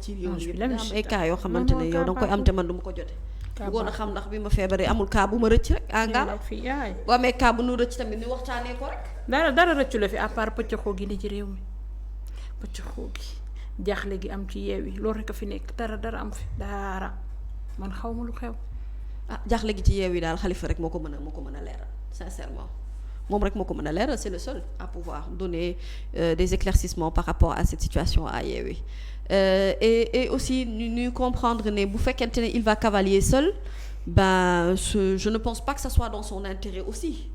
ci réew mi amiin am ay cas yoo xamante ne yow da nga koy am te man du ma ko jote bëggoon a xam ndax bi ma feebaree amul cas bu ma rëcc rek engalo boo amee cas bu nu rëcc tamit ñu waxtaanee ko rek dara rëccu la fi à part pëccëxoo gi ni ci réew mi pëccëxoo gi jaaxle gi am ci Yewwi loolu rek a fi nekk dara am fi dara man xaw ma lu xew jaaxle gi ci Yewwi daal Khalifa rek moo ko mën a leeral sincèrement moom rek moo ko mën a leeral c'est le seul à pouvoir donner des éclaircissements par rapport à cette situation à Yewwi et aussi ñu comprendre ne bu fekkente ne il va cavalier seul je ne pense pas que ça soit dans son intérêt aussi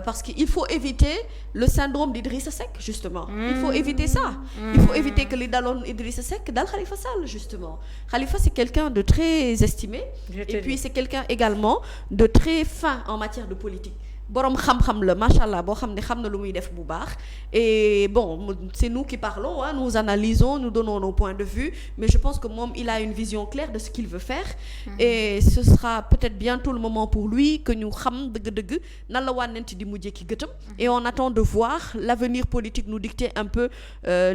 parce que il faut éviter le syndrome d'Idrissa Seck justement il faut éviter ça il faut éviter que li daloon Idrissa Seck dal Khalifa Sall justement Khalifa c'est quelqu'un de très estimé et puis c'est quelqu'un également de très fin en matière de politique boroom xam-xam la macha allah boo xam ne xam na lu muy def bu baax et bon c'est nous qui parlons nous analysons nous donnons nos points de vue mais je pense que moom il a une vision claire de ce qu'il veut faire et ce sera peut-être bientôt le moment pour lui que ñu xam dëgg-dëgg nan la wànnent di mujjee ki gëtam et on attend de voir l'avenir politique nous dicter un peu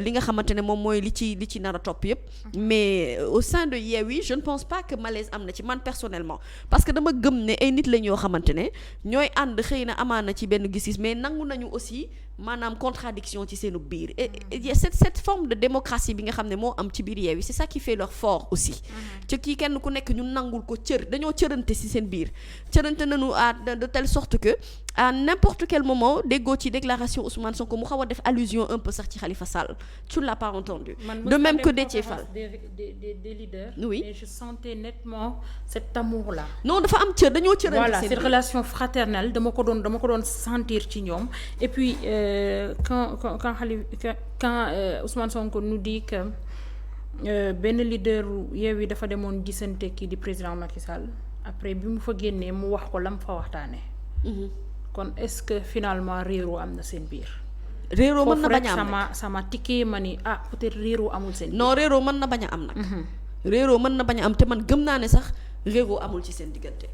li nga xamante ne moom mooy li ci nar a topp yépp mais au sein de Yewwi je ne pense pas que malaise am na ci man personnellement parce que dama gëm ne ay nit la ñoo xamante ne ñooy ànd na amaana ci benn gis-gis mais nangu nañu aussi maanaam contradiction ci seenu biir et cette forme de démocratie bi nga xam ne moo am ci biir Yewwi c'est ça qui fait leur fort aussi ci kii kenn ku nekk ñu nangul ko cër dañoo cërante ci seen biir cërante nañu de telle sorte que à n'importe quel moment déggoo ci déclaration Ousmane Sonko mu xaw a def allusion un peu sax ci Khalifa Sall tu ne l'as pas entendu de même que Déthié Fall des leaders oui et je sentais nettement cet amour là non dafa am cër dañoo cërante voilà cette relation fraternelle dama ko doon sentir ci ñoom et puis quand Ousmane Sonko nous dit que benn leader Yewwi dafa demoon gisante kii di président Macky Sall après bi mu fa génnee mu wax ko lam fa waxtaane kon est-ce que finalement réeroo am na seen biir réeroo mën na bañ a am sama tikkee ma ni peut-être réeroo amul seen biir non réeroo mën na bañ a am nag réeroo mën na bañ a am te man gëm naa ne sax réeroo amul ci seen diggante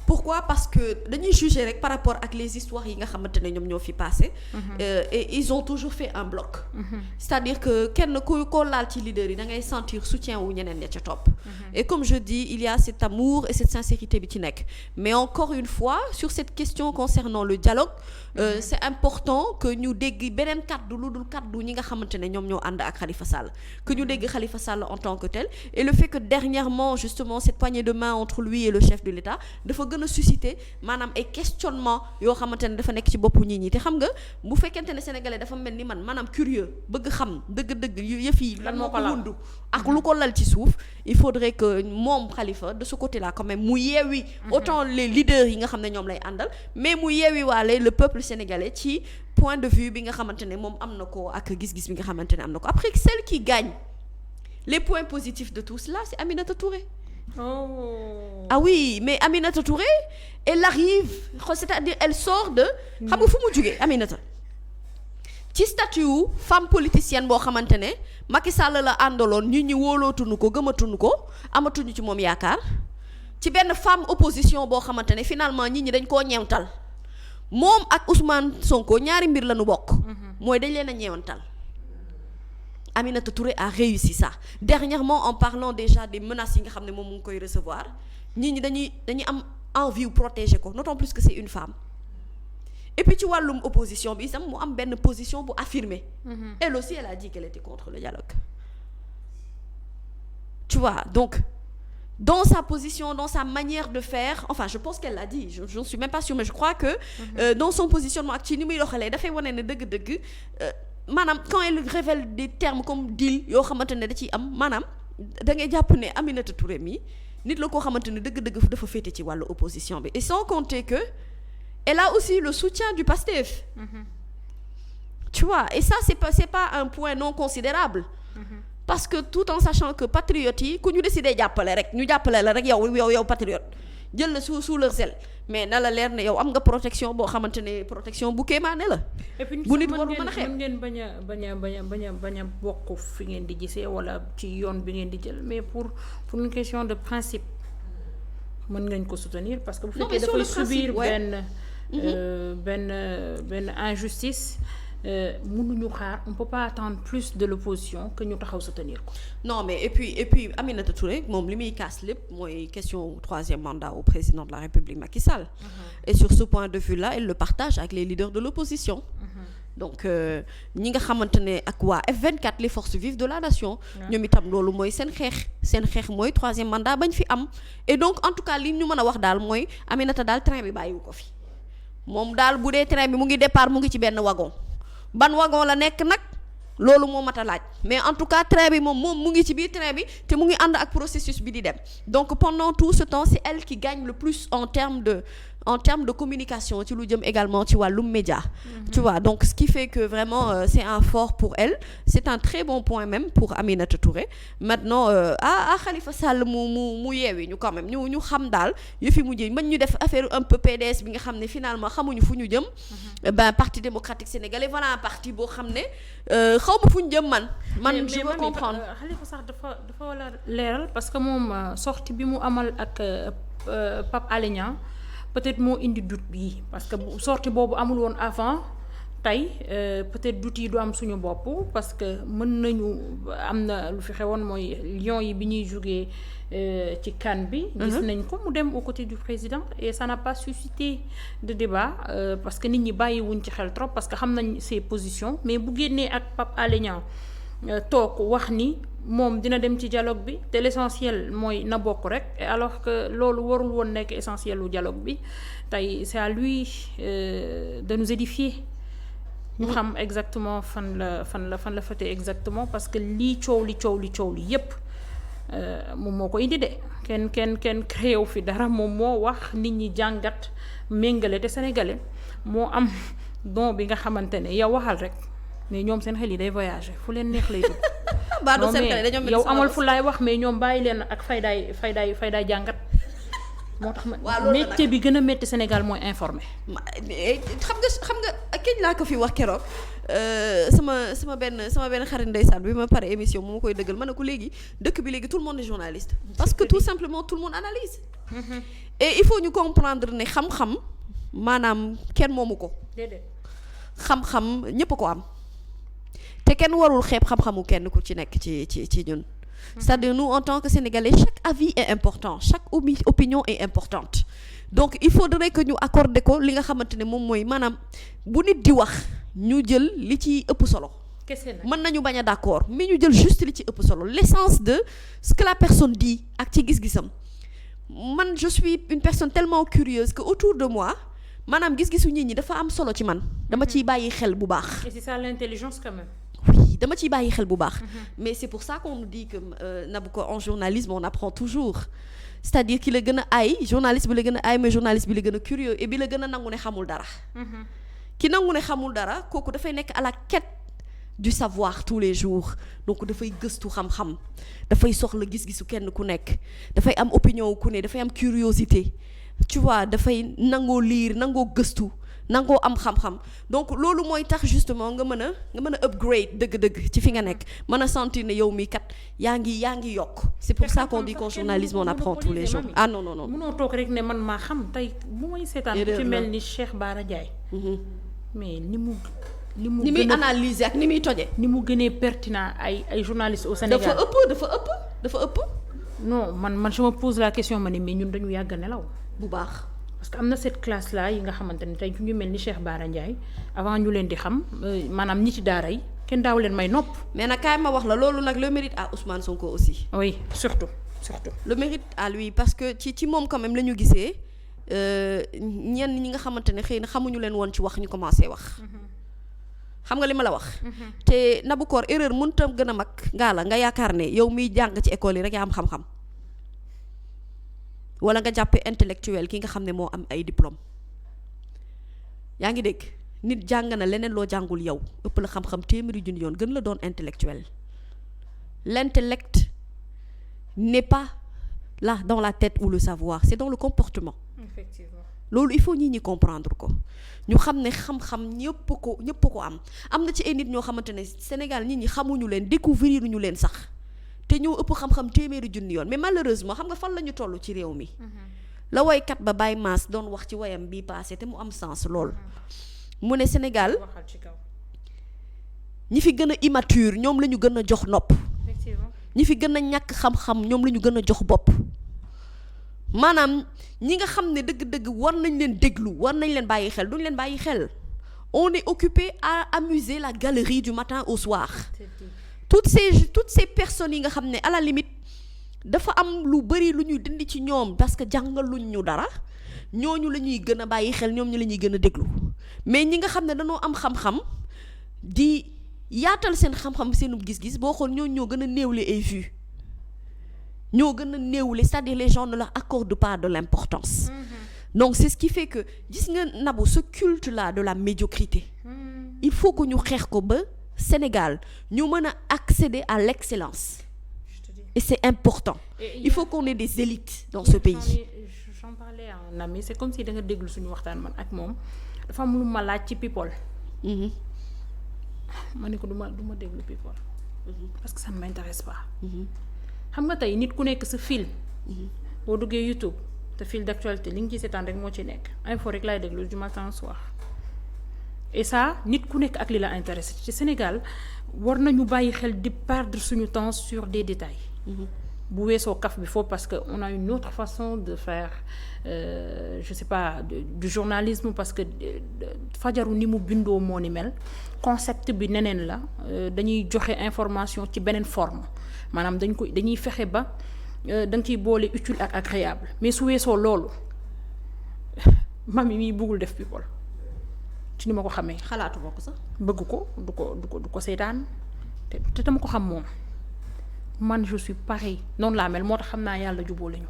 pourquoi parce que dañuy juger rek par rapport ak les histoires yi nga xamante ne ñoom ñoo fi passé et ils ont toujours fait un bloc c'est-à-dire que kenn ko laal ci leader yi da ngay sentir soutien wu ñeneen ña ca topp et comme je dis il y a cet amour et cette sincérité bi ci nekk mais encore une fois sur cette question concernant le dialogue c'est important que ñu dégg beneen kaddu lu dul kaddu ñi nga xamante ne ñoom ñoo ànd ak Khalifa Sall que ñu dégg Khalifa Sall en tant que tel et le fait que dernièrement justement cette poignée de main entre lui et le chef de l'État dafa gën a susciter maanaam ay questionnement yoo xamante ne dafa nekk ci boppu nit ñi te xam nga bu fekkente ne sénégalais dafa mel ni man maanaam curieux bëgg xam dëgg-dëgg yëf yi lan moo ko wundu ak lu ko lal ci suuf il faudrait que moom Khalifa de ce côté là quand même mu yeewi autant les leaders yi nga xam ne ñoom lay àndal mais mu yeewi waale le peuple sénégalais ci point de vue bi nga xamante ne moom am na ko ak gis-gis bi nga xamante ne am na ko après celle qui gagne les points positifs de tout cela c'est Aminata Touré. Oh. Ah oui mais Aminata Touré elle arrive c'est-à-dire elle sort de xam nga fu mu jugee Aminata ci statut wu femme politicienne boo xamante ne Macky Sall la àndaloon nit ñi wóolootuñu ko gëmatuñu ko amatuñu ci moom yaakaar ci benn femme opposition boo xamante ne finalement nit ñi dañ koo ñeewtal moom ak Ousmane Sonko ñaari mbir la ñu bokk mooy dañ leen a ñeewantal Aminata Touré a réussi ça dernièrement en parlant déjà des menaces yi nga xam ne moom mu ngi koy recevoir nit ñi dañuy am envie protéger ko d'autant plus que c'est une femme et puis ci wàllum opposition bi itam mu am benn position bu affirmée elle aussi elle a dit qu'elle était contre le dialogue tu vois donc dans sa position dans sa manière de faire enfin je pense qu'elle l'a dit je ne suis même pas sûre mais je crois que dans son positionnement ak ci ni muy doxalee dafay wane ne dëgg-dëgg maanaam quand elle révèle des termes comme deal yoo xamante ne da ciy am maanaam da ngay jàpp ne Aminata Touré mi nit la koo xamante ne dëgg-dëgg dafa féete ci wàllu opposition bi et sans compter que elle a aussi le soutien du PASTEF tu vois et ça c'est pas un point non considérable parce que tout en sachant que patriotes yi ku ñu décidé jàppale rek ñu jàppale la rek yow patriote jël la sous leur aile mais na la leer ne yow am nga protection boo xamante ne protection bu kéemaane la. bu nit war mën a xeeb mën ngeen bañ a bokk fi ngeen di gisee wala ci yoon bi ngeen di jël mais pour une question de principe mën ngeen ko soutenir parce que bu fekkee dafay subir benn injustice mënuñu xaar, on peut pas attendre plus de l'opposition que ñu taxaw soutenir ko. non mais et puis Aminata Touré moom li muy kaas lépp mooy question troisième mandat au président de la République Macky Sall. Et sur ce point de vue là elle le partage avec les leaders de l'opposition. Donc ñi nga xamante ne ak waa F24 les forces vives de la nation. ñoom itam loolu mooy seen xeex mooy troisième mandat bañ fi am. Et donc en tout cas li ñu mën a wax daal mooy Aminata daal train bi bàyyiwu ko fi moom daal bu dee train bi mu ngi départ mu ngi ci benn wagon ban wagon la nekk nag loolu moo mat a laaj mais en tout cas train bi moom mu ngi ci biir train bi te mu ngi ànd ak processus bi di dem donc pendant tout ce temps c'est elle qui gagne le plus en termes de communication ci lu jëm également ci wàllum média. Tu vois donc ce qui fait que vraiment c'est un fort pour elle c'est un très bon point même pour Aminata Touré maintenant Khalifa Sall mu yeewi ñu quand même ñu xam daal yëfi mujjee man ñu def affaire un peu PDS bi nga xam ne finalement xamuñu fu ñu jëm. Parti démocratique sénégalais voilà un parti boo xam ne xaw ma fu ñu jëm man je veux comprendre. Khalifa sax dafa war a leeral parce que moom sortie bi mu amal ak Pape Alé Niang peut-être moo indi doute bii parce que sortie boobu amul woon avant tey peut-être doute yi du am suñu bopp parce que mën nañu am na lu fi xewoon mooy Lions yi bi ñuy jógee ci CAN bi. gis nañ ko mu dem aux côtés du président et ça n'a pas suscité de débat parce que nit ñi bàyyiwuñ ci xel trop parce que xam nañ ses positions mais bu génnee ak Pape Alé Niang toog wax ni moom dina dem ci dialogue bi te l'essentiel mooy na bokk rek alors que loolu warul woon nekk essentiel u dialogue bi tey c'est à lui de nous édifier ñu xam exactement fan la fate exactement parce que lii coow li yépp moom moo ko indi de kenn créé wu fi dara moom moo wax nit ñi jàngat méngale te sénégalais moo am don bi nga xamante ne yow waxal rek mais ñoom seen xel yi day voyager fu leen neex lay dugg. non mais yow amal fu laay wax mais ñoom bàyyi leen ak faydaay jàngat moo tax ma métier bi gën a métti Sénégal mooy informé. xam nga keñ laa ko fi wax keroog sama benn xarit ndeysaan bi ma pare émission mu ma koy dëggal ma ne ko léegi dëkk bi léegi tout le monde est journaliste. parce que tout simplement tout le monde analyse. Et il faut ñu comprendre ne xam-xam maanaam kenn moomu ko. déedéet xam-xam ñépp a ko am. te kenn warul xeeb xam-xamu kenn ku ci nekk ci ñun. C'est-à-dire nous en tant que Sénégalais chaque avis est important chaque opinion est importante donc il faudrait que ñu accorder ko li nga xamante ne moom mooy maanaam bu nit di wax ñu jël li ci ëpp solo. mën nañu bañ a d'accord mais ñu jël juste li ci ëpp solo l'essence de ce que la personne dit ak ci gis-gisam man je suis une personne tellement curieuse que autour de moi maanaam gis-gisu nit ñi dafa am solo ci man dama ciy bàyyi xel bu baax. Et c'est ça l'intelligence quand même. Oui dama ciy bàyyi xel bu baax. Mais c'est pour ça qu'on nous dit que Nabou en journalisme on apprend toujours c'est-à-dire ki la gën a aay journaliste bi la gën a aay mais journaliste bi la gën a curieux et bi la gën a nangu ne xamul dara. ki nangu ne xamul dara kooku dafay nekk à la quête du savoir tous les jours donc dafay gëstu xam-xam dafay soxla gis-gisu kenn ku nekk dafay am opinion ku ne dafay am curiosité tu vois dafay nangoo lire nangoo gëstu. nangoo am xam-xam donc loolu mooy tax justement nga mën a upgrade dëgg-dëgg ci fi nga nekk mën a sentir ne yow mi kat yaa ngi yokk c'est pour ça qu'on dit qu'en journalisme on apprend tous les jours non mënoo toog rek ne man maa xam tey bu may seetaan ku ci mel ni Cheikh Bara Ndiaye mais ni muy analyser ak ni muy toje ni mu gënee pertinent ay journalistes au Sénégal dafa ëpp non man je me pose la question ma ne mais ñun dañu yàgg nelaw bu baax parce que am na cette classe là yi nga xamante ne tey ñu mel ni Cheikh Bara Ndiaye avant ñu leen di xam maanaam ñi ci daara yi kenn daaw leen may nopp. mais nag kaay ma wax la loolu nag le mérite à Ousmane Sonko aussi. oui surtout. le mérite à lui parce que ci moom quand même la ñu gisee ñenn ñi nga xamante ne xëy na xamuñu leen woon ci wax ñu commencé wax. xam nga li ma la wax. te Nabou Cor erreur mënut a gën a mag nga yaakaar ne yow miy jàng ci école yi rek yaa am xam-xam. wala nga jàppe intellectuel ki nga xam ne moo am ay diplôme yaa ngi dégg nit jàng na leneen loo jàngul yow ëpp la xam-xam téeméeri junni yoon gën la doon intellectuel l'intellect n'est pas là dans la tête ou le savoir c'est dans le comportement. Effectivement. loolu il faut ñi comprendre ko ñu xam ne xam-xam ñëpp ko am na ci ay nit ñoo xamante ne Sénégal nit ñi xamuñu leen découvrir ñu leen sax te ñoo ëpp xam-xam téeméeri junni yoon mais malheureusement xam nga fan la ñu toll ci réew mi. la woykat ba Baye Mass doon wax ci woyam bii passé te mu am sens lool. mu ne Sénégal ñi fi gën a immature ñoom la ñu gën a jox nopp. effectivement ñi fi gën a ñàkk xam-xam ñoom la ñu gën a jox bopp. maanaam ñi nga xam ne dëgg-dëgg war nañ leen déglu war nañ leen bàyyi xel duñ leen bàyyi xel. On est occupé à amuser la galerie du matin au soir. toutes ces personnes yi nga xam ne à la limite dafa am lu bari lu ñuy dindi ci ñoom parce que jàngaluñ ñu dara ñooñu la ñuy gën a bàyyi xel ñoom ñu la ñuy gën a déglu mais ñi nga xam ne dañoo am xam-xam di yaatal seen xam-xam seenu gis-gis boo xool ñoo gën a néewle ay vues ñoo gën a néewle c'est-à-dire les gens ne leur accordent pas de l'importance. Donc c'est ce qui fait que gis nga Nabou ce culte là de la médiocrité il faut que ñu xeex ko ba Sénégal ñu mën a accéder à l'excellence et c'est important il faut qu'on ait des élites dans ce pays. J'en parlais à un ami c'est comme si da nga déglu suñu waxtaan man ak moom dafa am lu ma laaj ci people. ma ne ko du ma déglu people. parce que ça ne m'intéresse pas. xam nga tey nit ku nekk sa fil. boo duggee YouTube te fil d'actualité li nga ciy seetaan rek moo ci nekk info rek laay déglu du matin au soir. et ça nit ku nekk ak li la intéressé ci Sénégal war nañu bàyyi xel di perdre suñu temps sur des détails. bu weesoo kaf bi foofu parce que on a une autre façon de faire je sais pas du journalisme parce que fajaru ni mu bindoo moo ni mel concept bi neneen la dañuy joxe information ci beneen forme maanaam dañuy fexe ba da nga ciy boole utile ak agréable mais su weesoo loolu mami mi bëggul def people ci ni ma ko xamee. xalaatu bokk sax. bëgg ko du ko seetaan te dama ko xam moom man je suis pareil noonu laa mel moo tax xam naa yàlla jubóole ñu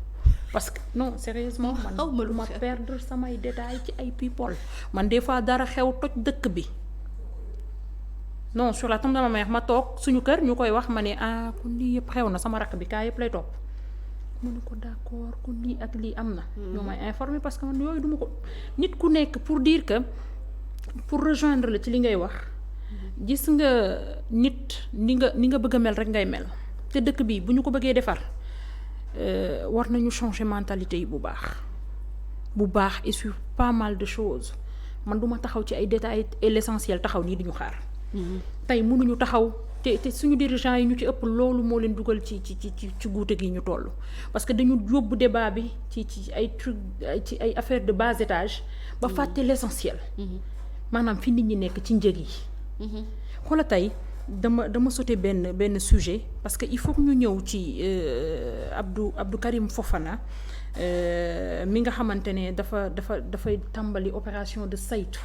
parce que non sérieusement man du ma perdre samay détails ci ay people man des fois dara xew toj dëkk bi non sur la tombe de ma mère ma toog suñu kër ñu koy wax ma ne kon lii yëpp xew na sama rakk bi kaa yëpp lay topp mu ne ko d'accord kon lii ak lii am na. ñoo may informer parce que man yooyu duma ko nit ku nekk pour dire que pour rejoindre la ci li ngay wax gis nga nit ni nga bëgg a mel rek ngay mel te dëkk bi bu ñu ko bëggee defar war nañu changer mentalité yi bu baax et sur pas mal de choses man duma taxaw ci ay détails et l'essentiel taxaw nii di ñu xaar. tey mënuñu taxaw te suñu dirigeants yi ñu ci ëpp loolu moo leen dugal ci guute gi ñu toll parce que dañu yóbbu débat bi ci ay truc ci ay affaires de bas étage ba fàtte l'essentiel. maanaam fi nit ñi nekk ci njëg yi. xoola tey dama sauté benn sujet parce que il faut que ñu ñëw ci Abdou Karim Fofana mi nga xamante ne dafay tàmbali opération de saytu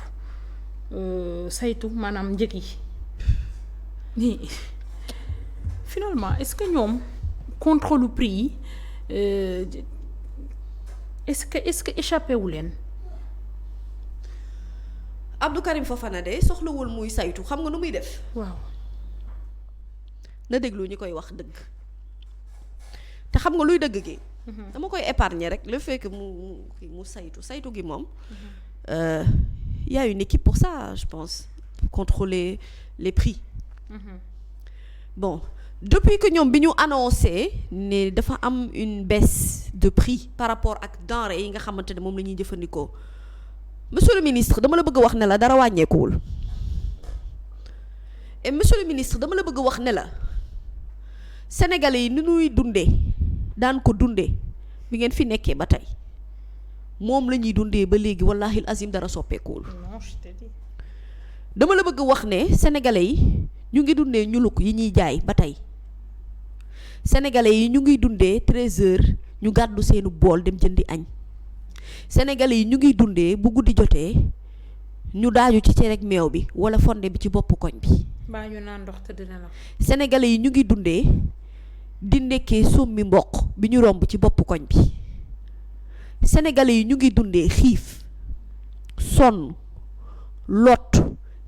maanaam njëg yi nii finalement est-ce que ñoom contrôle prix yi est-ce que échappé wu leen. Abdou Karim Fofana de soxlawul muy saytu xam nga nu muy def. waaw. na déglu ñi koy wax dëgg te xam nga luy dëgg gi. dama koy épargner rek le fait que mu saytu gi moom. Il y a une équipe pour ça je pense pour contrôler les prix. Bon depuis que ñoom bi ñu annoncé ne dafa am une baisse de prix par rapport ak denrées yi nga xamante ne moom la ñuy jëfandikoo. Monsieur le ministre dama la bëgg a wax ne la dara wàññeekuwul et monsieur le ministre dama la bëgg a wax ne la sénégalais yi ni ñuy dundee daan ko dundee bi ngeen fi nekkee ba tey moom la ñuy dundee ba léegi wallahi azim dara soppeekuwul. dama la bëgg a wax ne sénégalais yi ñu ngi dundee ñuluk yi ñuy jaay ba tey sénégalais yi ñu ngi dundee 13h ñu gàddu seenu bool dem jëndi añ. Sénégalais yi ñu ngi dundee bu guddi jotee ñu daaju ci cere ak meew bi wala fonde bi ci boppu koñ bi. mbaa ñu naan ndox te dina la. Sénégalais yi ñu ngi dundee di ndekkee sommi mboq bi ñu romb ci boppu koñ bi. Sénégalais yi ñu ngi dundee xiif sonn lot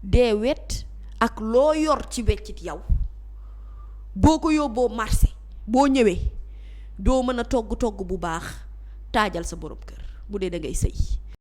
dee wet ak loo yor ci weccit yow boo ko yóbboo marché boo ñëwee doo mën a togg bu baax taajal sa borom kër. bu dee da ngay sëy